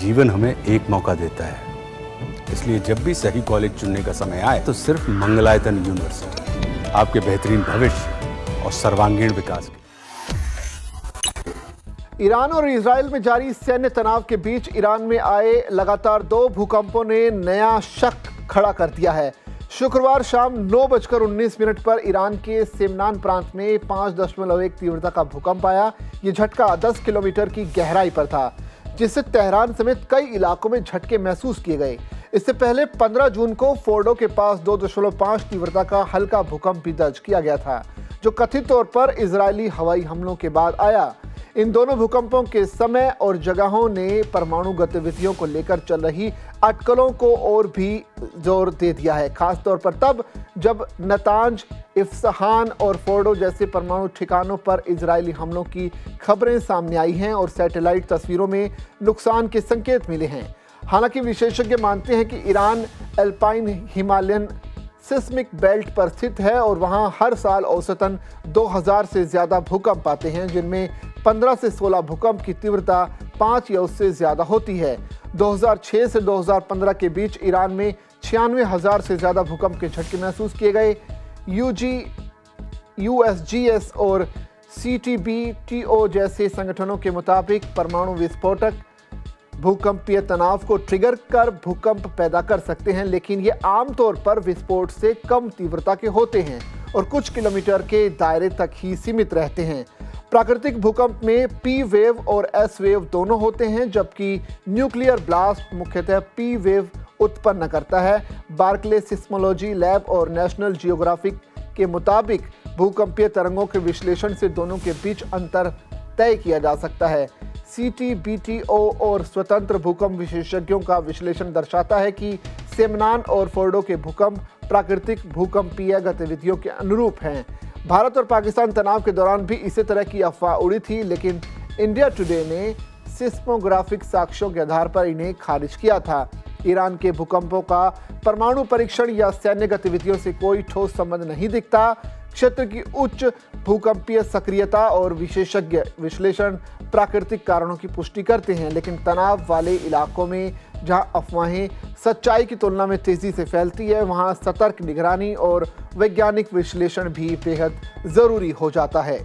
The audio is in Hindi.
जीवन हमें एक मौका देता है, इसलिए जब भी सही कॉलेज चुनने का समय आए तो सिर्फ मंगलायतन यूनिवर्सिटी आपके बेहतरीन भविष्य और सर्वांगीण विकास के। ईरान और इजराइल में जारी सैन्य तनाव के बीच ईरान में आए लगातार 2 भूकंपों ने नया शक खड़ा कर दिया है। शुक्रवार शाम 9:19 पर ईरान के सेमनान प्रांत में 5.1 तीव्रता का भूकंप आया। ये झटका 10 किलोमीटर की गहराई पर था, जिससे तेहरान समेत कई इलाकों में झटके महसूस किए गए। इससे पहले 15 जून को फोर्डो के पास 2.5 तीव्रता का हल्का भूकंप भी दर्ज किया गया था, जो कथित तौर पर इजरायली हवाई हमलों के बाद आया। इन दोनों भूकंपों के समय और जगहों ने परमाणु गतिविधियों को लेकर चल रही अटकलों को और भी जोर दे दिया है, खासतौर पर तब जब नतांज, इफ्सहान और फोर्डो जैसे परमाणु ठिकानों पर इजरायली हमलों की खबरें सामने आई हैं और सैटेलाइट तस्वीरों में नुकसान के संकेत मिले हैं। हालांकि विशेषज्ञ मानते हैं कि Iran alpine Himalayan seismic belt पर स्थित है और वहां हर साल औसतन 2000 से ज्यादा भूकंप आते हैं, जिनमें 15 से 16 भूकंप की तीव्रता 5 या उससे ज्यादा होती है। 2006 से 2015 के बीच ईरान में 96,000 से ज्यादा भूकंप के झटके महसूस किए गए। USGS और CTBTO जैसे संगठनों के मुताबिक परमाणु विस्फोटक भूकंपीय तनाव को ट्रिगर कर भूकंप पैदा कर सकते हैं, लेकिन ये आमतौर पर विस्फोट से कम तीव्रता के होते हैं और कुछ किलोमीटर के दायरे तक ही सीमित रहते हैं। प्राकृतिक भूकंप में P वेव और S वेव दोनों होते हैं, जबकि न्यूक्लियर ब्लास्ट मुख्यतः P वेव उत्पन्न करता है। बार्कले सिस्मोलॉजी लैब और नेशनल जियोग्राफिक के मुताबिक भूकंपीय तरंगों के विश्लेषण से दोनों के बीच अंतर तय किया जा सकता है। CTBTO और स्वतंत्र भूकंप विशेषज्ञों का विश्लेषण दर्शाता है कि सेमनान और फोर्डो के भूकंप प्राकृतिक भूकंपीय गतिविधियों के अनुरूप हैं। भारत और पाकिस्तान तनाव के दौरान भी इसी तरह की अफवाह उड़ी थी, लेकिन इंडिया टुडे ने सिस्मोग्राफिक साक्ष्यों के आधार पर इन्हें खारिज किया था। ईरान के भूकंपों का परमाणु परीक्षण या सैन्य गतिविधियों से कोई ठोस संबंध नहीं दिखता। क्षेत्र की उच्च भूकंपीय सक्रियता और विशेषज्ञ विश्लेषण प्राकृतिक कारणों की पुष्टि करते हैं, लेकिन तनाव वाले इलाकों में जहां अफवाहें सच्चाई की तुलना में तेजी से फैलती है, वहां सतर्क निगरानी और वैज्ञानिक विश्लेषण भी बेहद जरूरी हो जाता है।